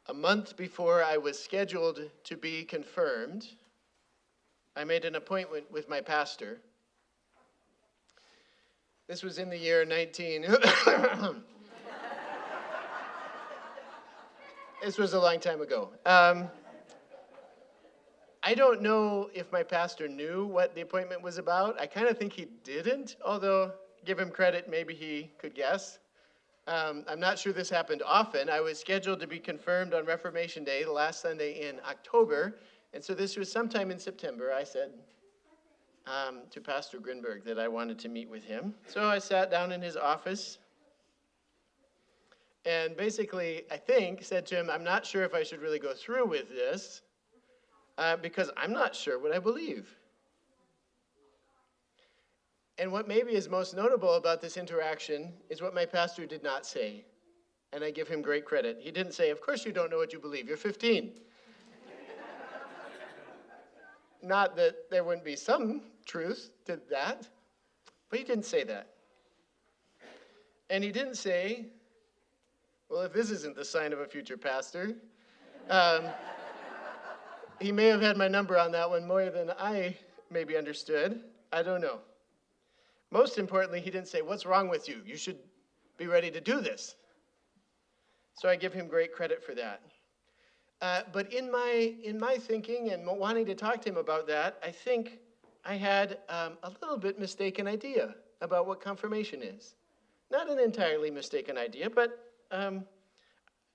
A month before I was scheduled to be confirmed, I made an appointment with my pastor. This was in the year 19... This was a long time ago. I don't know if my pastor knew what the appointment was about. I kind of think he didn't, although give him credit, maybe he could guess. I'm not sure this happened often. I was scheduled to be confirmed on Reformation Day, the last Sunday in October, and so this was sometime in September. I said to Pastor Grinberg that I wanted to meet with him. So I sat down in his office and basically, I think, said to him, I'm not sure if I should really go through with this because I'm not sure what I believe. And what maybe is most notable about this interaction is what my pastor did not say. And I give him great credit. He didn't say, of course you don't know what you believe. You're 15. Not that there wouldn't be some truth to that, but he didn't say that. And he didn't say, well, if this isn't the sign of a future pastor, he may have had my number on that one more than I maybe understood. I don't know. Most importantly, he didn't say, what's wrong with you? You should be ready to do this. So I give him great credit for that. But in my thinking and wanting to talk to him about that, I think I had a little bit mistaken idea about what confirmation is. Not an entirely mistaken idea, but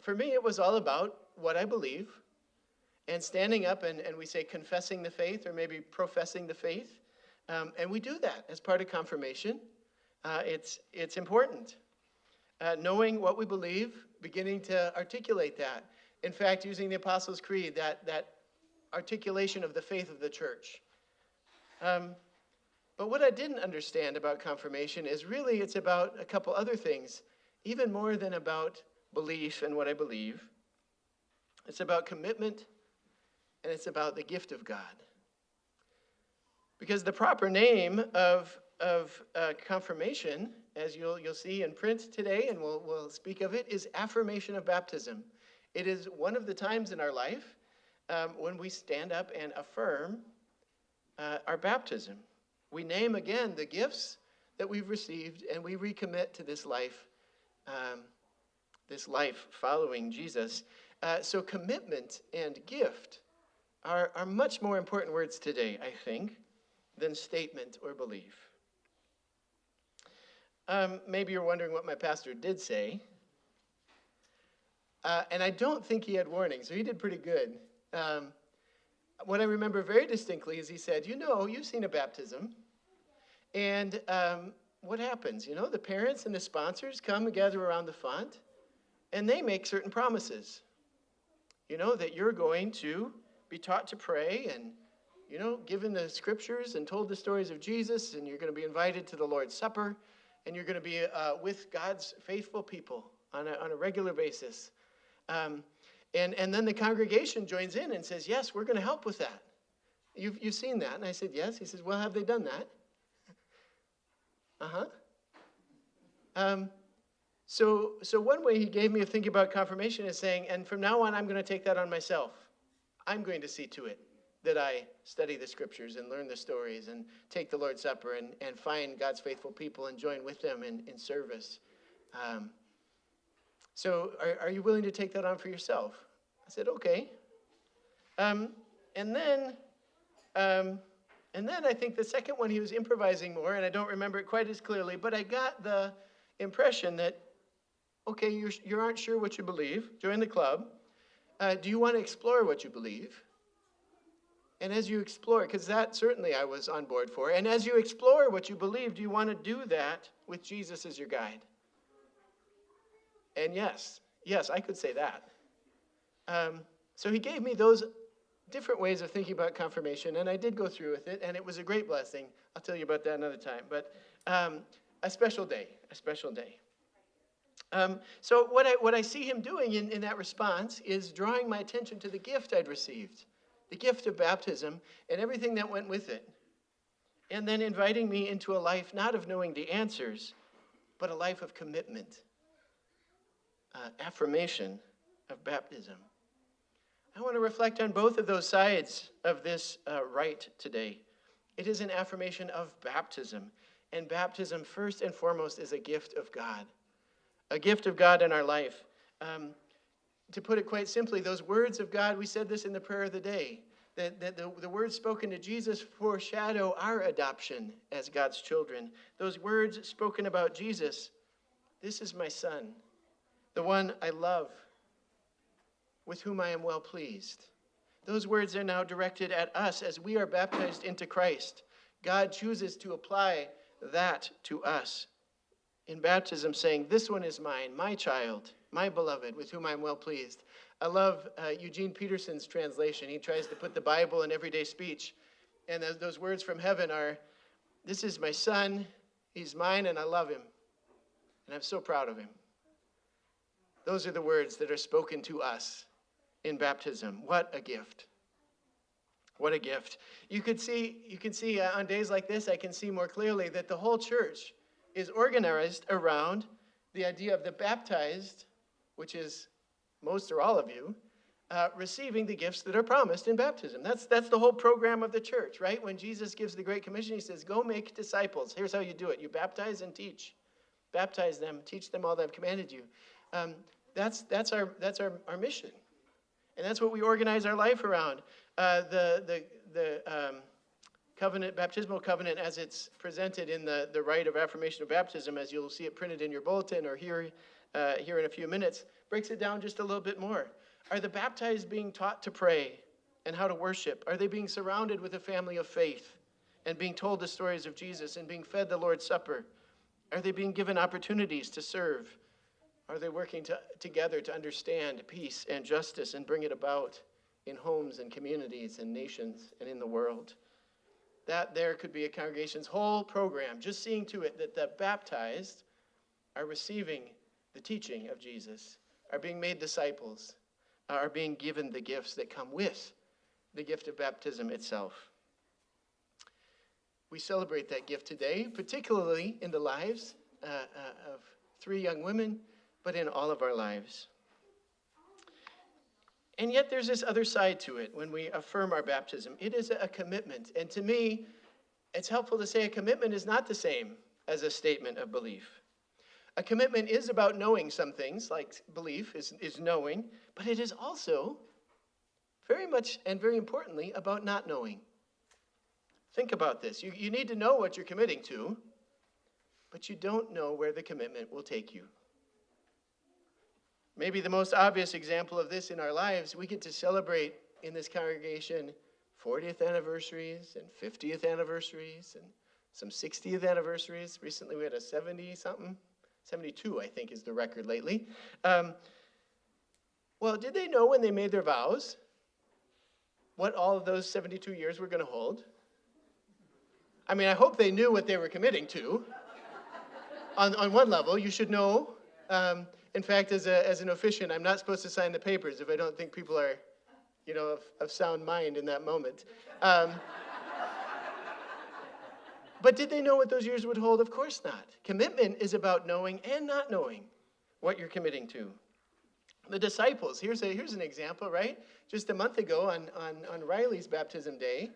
for me it was all about what I believe and standing up and we say confessing the faith or maybe professing the faith. And we do that as part of confirmation. It's important. Knowing what we believe, beginning to articulate that. In fact, using the Apostles' Creed, that articulation of the faith of the church. But what I didn't understand about confirmation is really it's about a couple other things, even more than about belief and what I believe. It's about commitment, and it's about the gift of God. Because the proper name of confirmation, as you'll see in print today, and we'll speak of it, is affirmation of baptism. It is one of the times in our life when we stand up and affirm our baptism. We name again the gifts that we've received, and we recommit to this life following Jesus. So commitment and gift are much more important words today, I think, than statement or belief. Maybe you're wondering what my pastor did say. And I don't think he had warning, so he did pretty good. What I remember very distinctly is he said, you've seen a baptism. And what happens? The parents and the sponsors come and gather around the font, and they make certain promises. That you're going to be taught to pray and, given the scriptures and told the stories of Jesus, and you're going to be invited to the Lord's Supper, and you're going to be with God's faithful people on a regular basis. And then the congregation joins in and says, yes, we're going to help with that. You've seen that? And I said, yes. He says, well, have they done that? So one way he gave me to think about confirmation is saying, and from now on, I'm going to take that on myself. I'm going to see to it that I study the scriptures and learn the stories and take the Lord's Supper and find God's faithful people and join with them in service. So are you willing to take that on for yourself? I said, okay. And then I think the second one, he was improvising more, and I don't remember it quite as clearly, but I got the impression that, okay, you aren't sure what you believe. Join the club. Do you want to explore what you believe? And as you explore, because that certainly I was on board for, and as you explore what you believe, do you want to do that with Jesus as your guide? And yes, I could say that. So he gave me those different ways of thinking about confirmation, and I did go through with it, and it was a great blessing. I'll tell you about that another time. But a special day. So what I see him doing in that response is drawing my attention to the gift I'd received, the gift of baptism, and everything that went with it. And then inviting me into a life not of knowing the answers, but a life of commitment, affirmation of baptism. I want to reflect on both of those sides of this rite today. It is an affirmation of baptism. And baptism, first and foremost, is a gift of God. A gift of God in our life. To put it quite simply, those words of God, we said this in the prayer of the day, that the words spoken to Jesus foreshadow our adoption as God's children. Those words spoken about Jesus, this is my son, the one I love, with whom I am well pleased. Those words are now directed at us as we are baptized into Christ. God chooses to apply that to us in baptism, saying, this one is mine, my child, my beloved, with whom I am well pleased. I love Eugene Peterson's translation. He tries to put the Bible in everyday speech. And those words from heaven are, this is my son, he's mine, and I love him. And I'm so proud of him. Those are the words that are spoken to us in baptism. What a gift. What a gift. You can see on days like this, I can see more clearly that the whole church is organized around the idea of the baptized, which is most or all of you, receiving the gifts that are promised in baptism. That's the whole program of the church, right? When Jesus gives the Great Commission, he says, go make disciples. Here's how you do it. You baptize and teach. Baptize them, teach them all that I've commanded you. That's our mission. And that's what we organize our life around. The covenant, baptismal covenant, as it's presented in the rite of affirmation of baptism, as you'll see it printed in your bulletin or here in a few minutes, breaks it down just a little bit more. Are the baptized being taught to pray and how to worship? Are they being surrounded with a family of faith and being told the stories of Jesus and being fed the Lord's Supper? Are they being given opportunities to serve? Are they working together to understand peace and justice and bring it about in homes and communities and nations and in the world? That there could be a congregation's whole program, just seeing to it that the baptized are receiving the teaching of Jesus, are being made disciples, are being given the gifts that come with the gift of baptism itself. We celebrate that gift today, particularly in the lives of 3 young women, but in all of our lives. And yet there's this other side to it when we affirm our baptism. It is a commitment. And to me, it's helpful to say a commitment is not the same as a statement of belief. A commitment is about knowing some things, like belief is knowing, but it is also very much and very importantly about not knowing. Think about this. You need to know what you're committing to, but you don't know where the commitment will take you. Maybe the most obvious example of this in our lives, we get to celebrate in this congregation 40th anniversaries and 50th anniversaries and some 60th anniversaries. Recently we had a 70-something, 72 I think is the record lately. Well, did they know when they made their vows what all of those 72 years were going to hold? I mean, I hope they knew what they were committing to. On one level, you should know. In fact, as an officiant, I'm not supposed to sign the papers if I don't think people are, of sound mind in that moment. But did they know what those years would hold? Of course not. Commitment is about knowing and not knowing what you're committing to. The disciples, here's an example, right? Just a month ago on Riley's baptism day,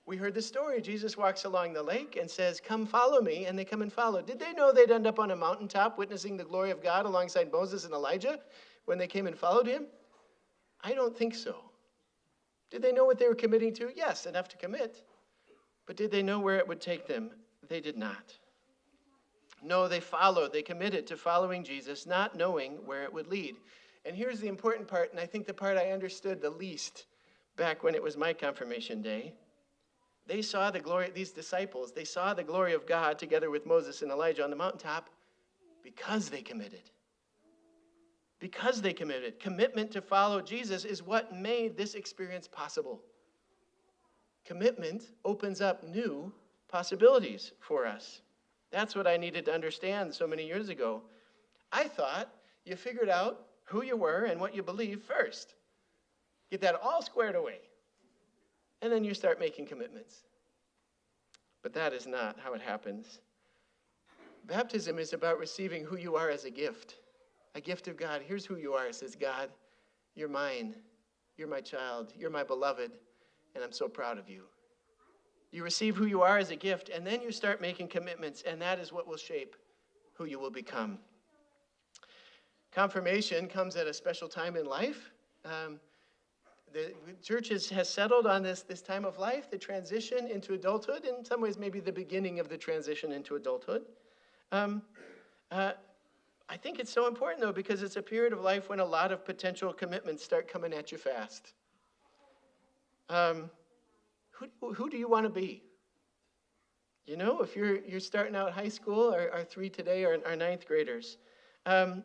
we heard the story. Jesus walks along the lake and says, come follow me, and they come and follow. Did they know they'd end up on a mountaintop witnessing the glory of God alongside Moses and Elijah when they came and followed him? I don't think so. Did they know what they were committing to? Yes, enough to commit. But did they know where it would take them? They did not. No, they followed. They committed to following Jesus, not knowing where it would lead. And here's the important part, and I think the part I understood the least back when it was my confirmation day. They saw the glory, these disciples, they saw the glory of God together with Moses and Elijah on the mountaintop because they committed. Because they committed. Commitment to follow Jesus is what made this experience possible. Commitment opens up new possibilities for us. That's what I needed to understand so many years ago. I thought you figured out who you were and what you believed first. Get that all squared away. And then you start making commitments. But that is not how it happens. Baptism is about receiving who you are as a gift of God. Here's who you are, says God. You're mine. you're my child, you're my beloved, and I'm so proud of you. You receive who you are as a gift, and then you start making commitments, and that is what will shape who you will become. Confirmation comes at a special time in life. The church has settled on this time of life, the transition into adulthood, in some ways maybe the beginning of the transition into adulthood. I think it's so important, though, because it's a period of life when a lot of potential commitments start coming at you fast. Who do you want to be? You know, if you're starting out high school, our three today are ninth graders.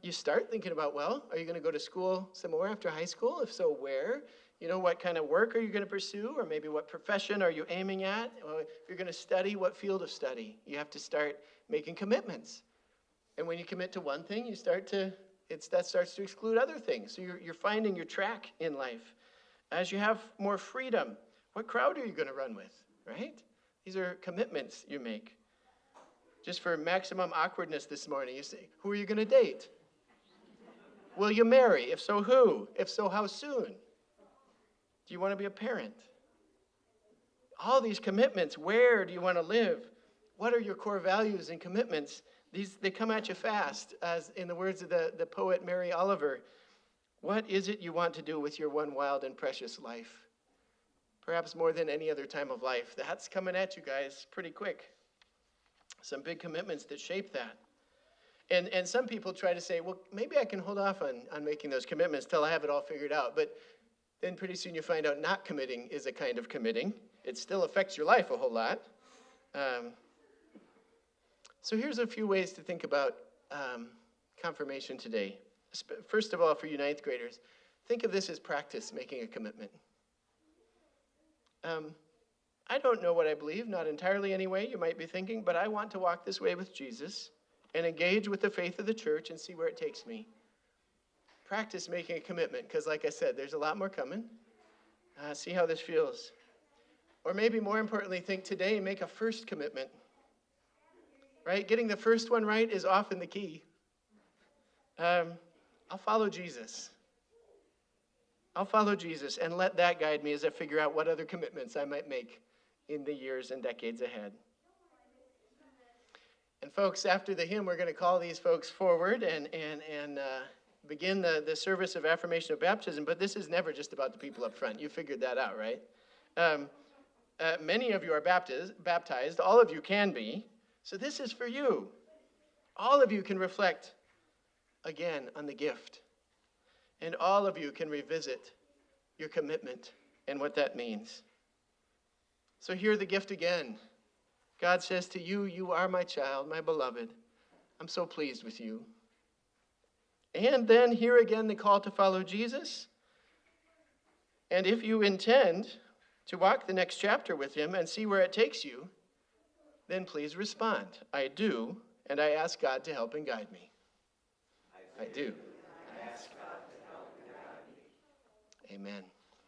You start thinking about, well, are you going to go to school somewhere after high school? If so, where? You know, what kind of work are you going to pursue? Or maybe what profession are you aiming at? Or if you're going to study, what field of study? You have to start making commitments. And when you commit to one thing, that starts to exclude other things. So you're finding your track in life. As you have more freedom, what crowd are you going to run with, right? These are commitments you make. Just for maximum awkwardness this morning, you say, who are you going to date? Will you marry? If so, who? If so, how soon? Do you want to be a parent? All these commitments, where do you want to live? What are your core values and commitments? They come at you fast, as in the words of the poet Mary Oliver. What is it you want to do with your one wild and precious life? Perhaps more than any other time of life. That's coming at you guys pretty quick. Some big commitments that shape that. And some people try to say, well, maybe I can hold off on making those commitments till I have it all figured out. But then pretty soon you find out not committing is a kind of committing. It still affects your life a whole lot. So here's a few ways to think about confirmation today. First of all, for you ninth graders, think of this as practice, making a commitment. I don't know what I believe, not entirely anyway, you might be thinking, but I want to walk this way with Jesus and engage with the faith of the church and see where it takes me. Practice making a commitment, because like I said, there's a lot more coming. See how this feels. Or maybe more importantly, think today and make a first commitment. Right? Getting the first one right is often the key. I'll follow Jesus. I'll follow Jesus and let that guide me as I figure out what other commitments I might make in the years and decades ahead. And folks, after the hymn, we're going to call these folks forward and begin the service of affirmation of baptism. But this is never just about the people up front. You figured that out, right? Many of you are baptized. All of you can be. So this is for you. All of you can reflect again on the gift. And all of you can revisit your commitment and what that means. So hear the gift again. God says to you, you are my child, my beloved. I'm so pleased with you. And then hear again the call to follow Jesus. And if you intend to walk the next chapter with him and see where it takes you, then please respond. I do, and I ask God to help and guide me. I do. I ask God to help and guide me. Amen.